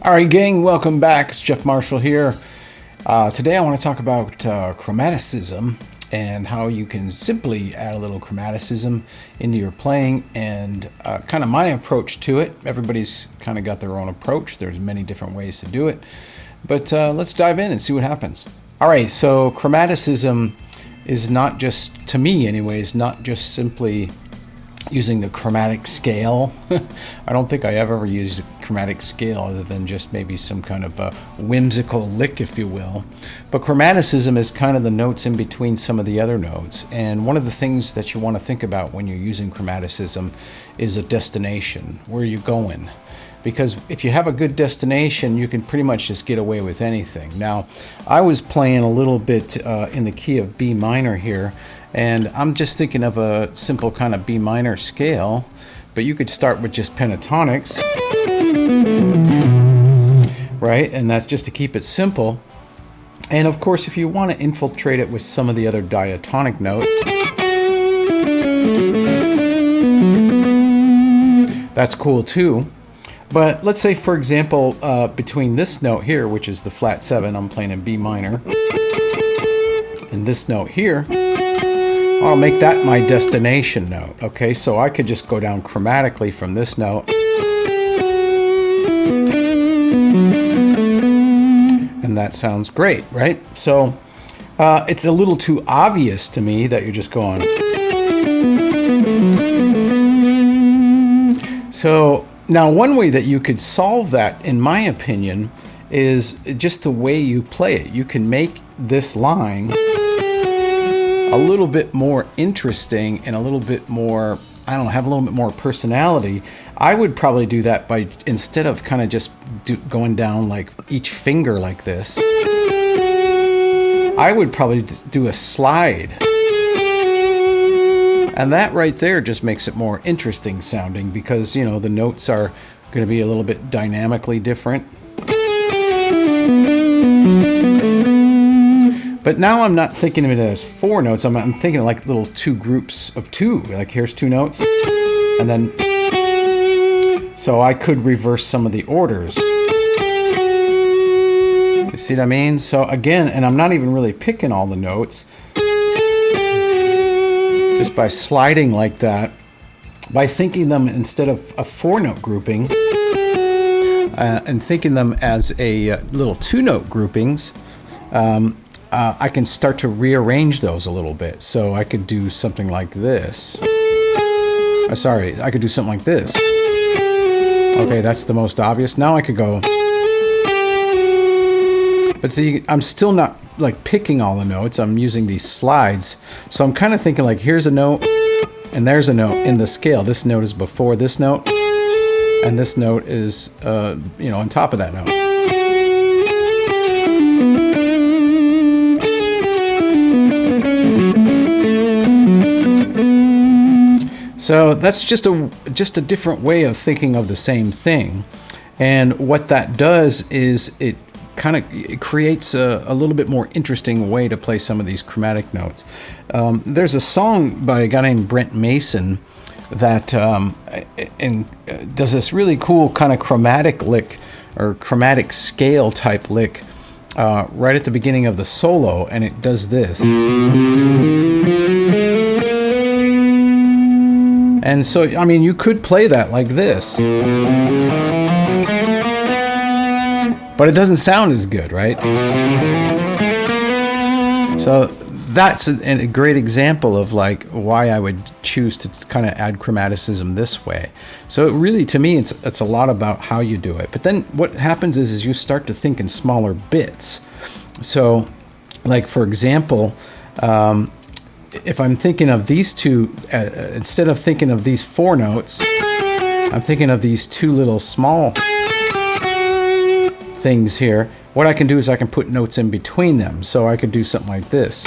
All right, gang, welcome back. It's Jeff Marshall here. Today I want to talk about chromaticism and how you can simply add a little chromaticism into your playing and kind of my approach to it. Everybody's kind of got their own approach. There's many different ways to do it. But let's dive in and see what happens. All right, so chromaticism is not just, to me anyways, not just simply using the chromatic scale. I don't think I ever used a chromatic scale other than just maybe some kind of a whimsical lick, if you will. But chromaticism is kind of the notes in between some of the other notes. And one of the things that you want to think about when you're using chromaticism is a destination. Where are you going? Because if you have a good destination, you can pretty much just get away with anything. Now, I was playing a little bit in the key of B minor here, and I'm just thinking of a simple kind of B minor scale, but you could start with just pentatonics, right? And that's just to keep it simple. And of course, if you want to infiltrate it with some of the other diatonic notes, that's cool too. But let's say, for example, between this note here, which is the flat 7, I'm playing in B minor, and this note here, I'll make that my destination note. Okay, so I could just go down chromatically from this note, and that sounds great, right? So it's a little too obvious to me that you're just going. So now one way that you could solve that, in my opinion, is just the way you play it. You can make this line a little bit more interesting and a little bit more, I don't know, have a little bit more personality. I would probably do that by, instead of kind of just going down like each finger like this, I would probably do a slide. And that right there just makes it more interesting sounding because, you know, the notes are going to be a little bit dynamically different. But now I'm not thinking of it as 4 notes. I'm thinking of like little 2 groups of 2. Like here's 2 notes, and then so I could reverse some of the orders. You see what I mean? So again, and I'm not even really picking all the notes. Just by sliding like that, by thinking them instead of a 4-note grouping, and thinking them as a little 2-note groupings. I can start to rearrange those a little bit. So I could do something like this. Sorry, I could do something like this. Okay, that's the most obvious. Now I could go. But see, I'm still not like picking all the notes. I'm using these slides. So I'm kind of thinking like, here's a note, and there's a note in the scale. This note is before this note, and this note is, you know, on top of that note. So that's just a different way of thinking of the same thing. And what that does is it creates a little bit more interesting way to play some of these chromatic notes. There's a song by a guy named Brent Mason that does this really cool kind of chromatic lick or chromatic scale type lick right at the beginning of the solo, and it does this. And so, I mean, you could play that like this, but it doesn't sound as good, right? So that's a great example of like why I would choose to kind of add chromaticism this way. So it really, to me, it's a lot about how you do it. But then what happens is you start to think in smaller bits. So like, for example, if I'm thinking of these 2, instead of thinking of these 4 notes, I'm thinking of these 2 little small things here. What I can do is I can put notes in between them. So I could do something like this.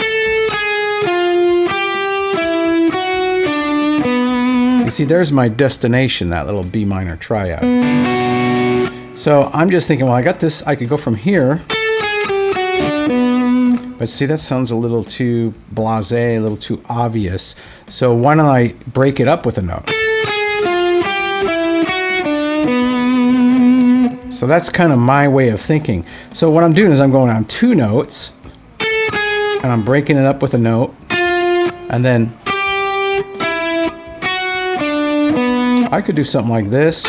You see, there's my destination, that little B minor triad. So I'm just thinking, well, I got this, I could go from here. But see, that sounds a little too blasé, a little too obvious. So why don't I break it up with a note? So that's kind of my way of thinking. So what I'm doing is I'm going on 2 notes, and I'm breaking it up with a note, and then I could do something like this.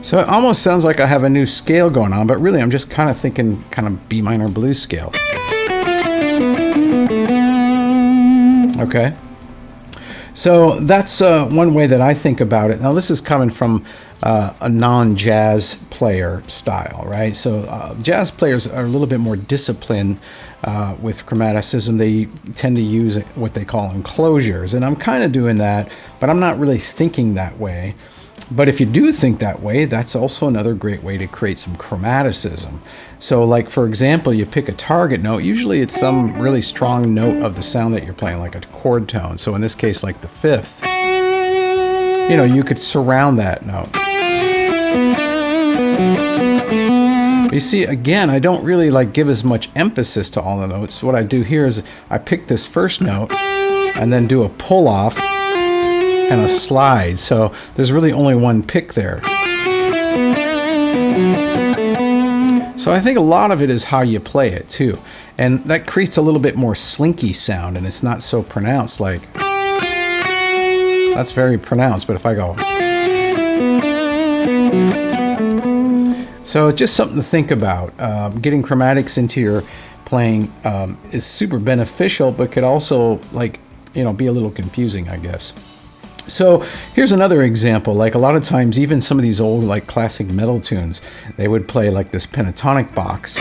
So it almost sounds like I have a new scale going on, but really I'm just kind of thinking kind of B minor blues scale. Okay. So that's one way that I think about it. Now this is coming from a non-jazz player style, right? So jazz players are a little bit more disciplined with chromaticism. They tend to use what they call enclosures, and I'm kind of doing that, but I'm not really thinking that way. But if you do think that way, that's also another great way to create some chromaticism. So like, for example, you pick a target note. Usually it's some really strong note of the sound that you're playing, like a chord tone. So in this case, like the 5th, you know, you could surround that note. You see, again, I don't really like give as much emphasis to all the notes. What I do here is I pick this first note and then do a pull off and a slide. So there's really only one pick there. So I think a lot of it is how you play it too. And that creates a little bit more slinky sound, and it's not so pronounced. Like, that's very pronounced, but if I go. So just something to think about. Getting chromatics into your playing is super beneficial, but could also, like, you know, be a little confusing, I guess. So here's another example. Like, a lot of times, even some of these old, like, classic metal tunes, they would play like this pentatonic box.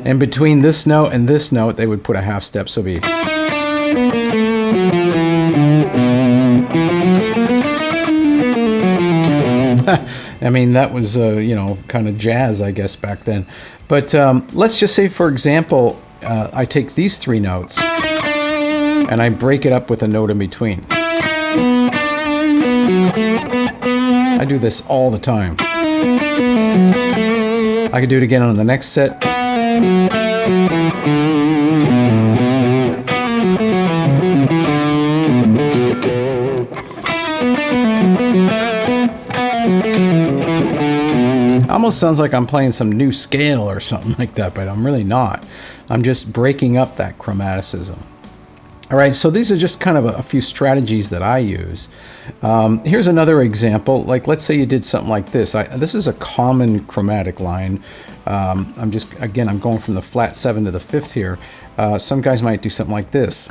And between this note and this note, they would put a half step. So be. I mean, that was, you know, kind of jazz, I guess, back then. But let's just say, for example, I take these 3 notes and I break it up with a note in between. I do this all the time. I could do it again on the next set. Almost sounds like I'm playing some new scale or something like that, but I'm really not. I'm just breaking up that chromaticism. All right, so these are just kind of a few strategies that I use. Here's another example. Like, let's say you did something like this. This is a common chromatic line. I'm going from the flat 7 to the 5th here. Some guys might do something like this.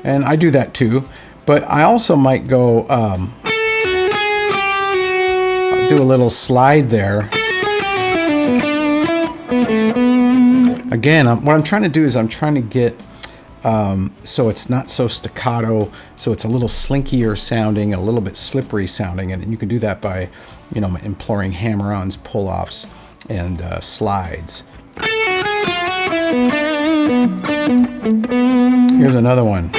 And I do that too, but I also might go, do a little slide there. Again, what I'm trying to do is I'm trying to get so it's not so staccato, so it's a little slinkier sounding, a little bit slippery sounding, and you can do that by, you know, employing hammer-ons, pull-offs, and slides. Here's another one.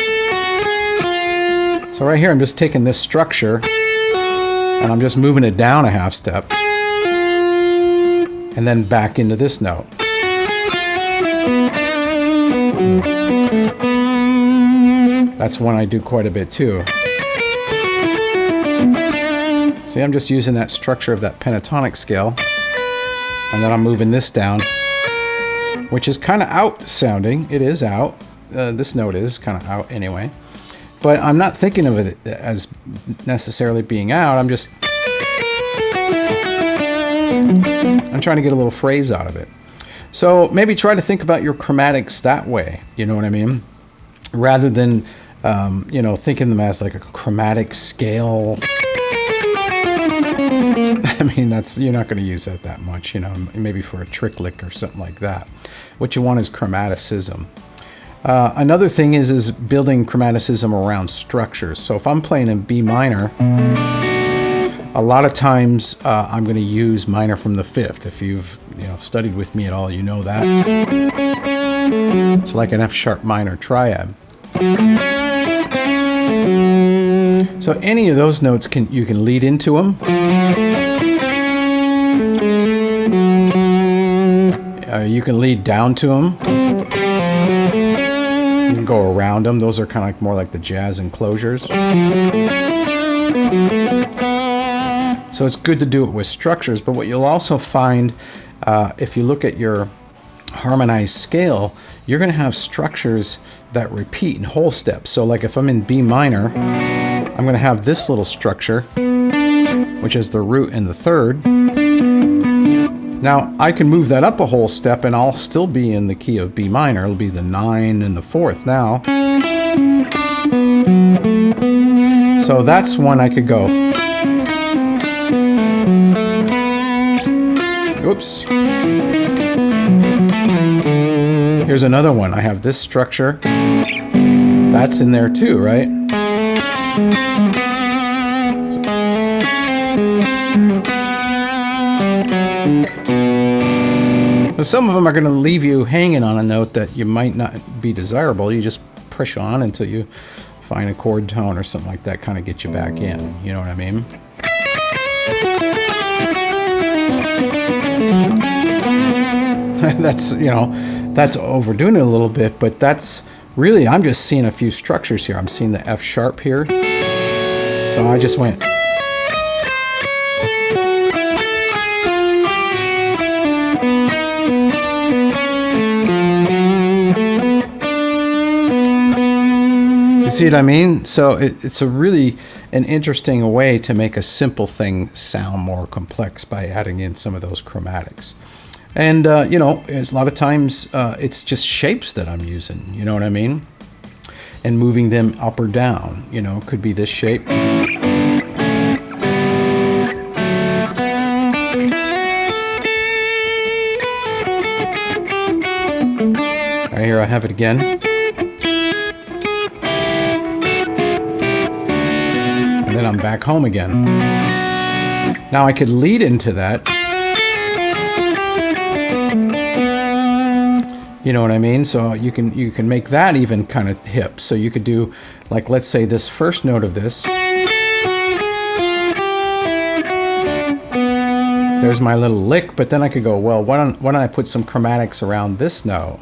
So right here, I'm just taking this structure and I'm just moving it down a half step and then back into this note. That's one I do quite a bit too. See, I'm just using that structure of that pentatonic scale, and then I'm moving this down, which is kind of out sounding. It is out. This note is kind of out anyway. But I'm not thinking of it as necessarily being out. I'm trying to get a little phrase out of it. So maybe try to think about your chromatics that way. You know what I mean? Rather than, you know, thinking them as like a chromatic scale. I mean, you're not going to use that much, you know, maybe for a trick lick or something like that. What you want is chromaticism. Another thing is building chromaticism around structures. So if I'm playing in B minor, a lot of times I'm going to use minor from the 5th. If you've studied with me at all, you know that. It's like an F sharp minor triad. So any of those notes you can lead into them. You can lead down to them. You can go around them. Those are kind of like more like the jazz enclosures. So it's good to do it with structures, but what you'll also find if you look at your harmonized scale, you're going to have structures that repeat in whole steps. So like if I'm in B minor, I'm going to have this little structure, which is the root and the third. Now I can move that up a whole step and I'll still be in the key of B minor. It'll be the 9 and the 4th now. So that's one I could go. Oops. Here's another one. I have this structure. That's in there too, right? So some of them are going to leave you hanging on a note that you might not be desirable. You just push on until you find a chord tone or something like that, kind of get you back in. You know what I mean? That's, you know, that's overdoing it a little bit, but that's really, I'm just seeing a few structures here. I'm seeing the F sharp here. So I just went. You see what I mean? So it's a really an interesting way to make a simple thing sound more complex by adding in some of those chromatics. And, you know, a lot of times it's just shapes that I'm using, you know what I mean? And moving them up or down, you know, could be this shape. Right here I have it again. And then I'm back home again. Now I could lead into that. You know what I mean? So you can make that even kind of hip. So you could do, like, let's say this first note of this. There's my little lick, but then I could go, well, why don't I put some chromatics around this note?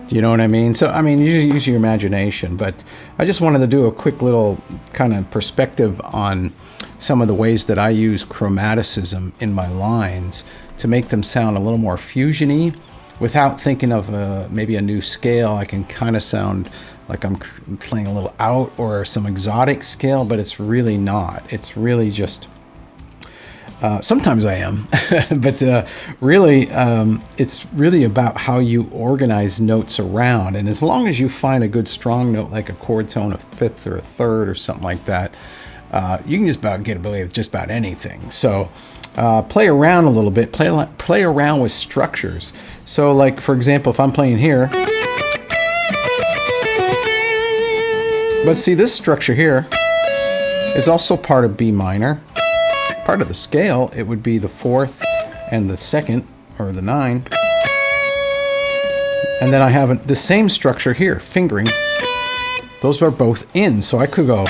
You know what I mean? So, I mean, you use your imagination, but I just wanted to do a quick little kind of perspective on some of the ways that I use chromaticism in my lines to make them sound a little more fusiony without thinking of maybe a new scale. I can kind of sound like I'm playing a little out or some exotic scale, but it's really not. It's really just, sometimes I am, but really it's really about how you organize notes around. And as long as you find a good strong note, like a chord tone, a 5th or a 3rd or something like that, you can just about get away with just about anything. So play around a little bit, play around with structures. So like, for example, if I'm playing here, but see this structure here is also part of B minor. Part of the scale, it would be the 4th and the 2nd, or the 9. And then I have the same structure here, fingering. Those are both in, so I could go.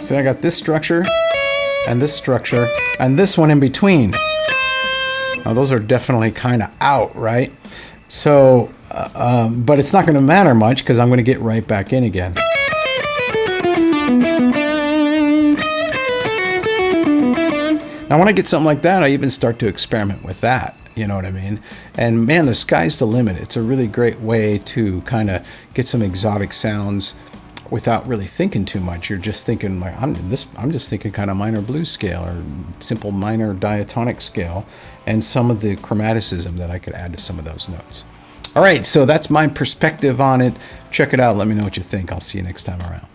See, I got this structure, and this one in between. Now those are definitely kind of out, right? So, but it's not going to matter much because I'm going to get right back in again. Now when I get something like that, I even start to experiment with that. You know what I mean? And man, the sky's the limit. It's a really great way to kind of get some exotic sounds without really thinking too much. You're just thinking like, I'm just thinking kind of minor blues scale or simple minor diatonic scale, and some of the chromaticism that I could add to some of those notes. All right, so that's my perspective on it. Check it out. Let me know what you think. I'll see you next time around.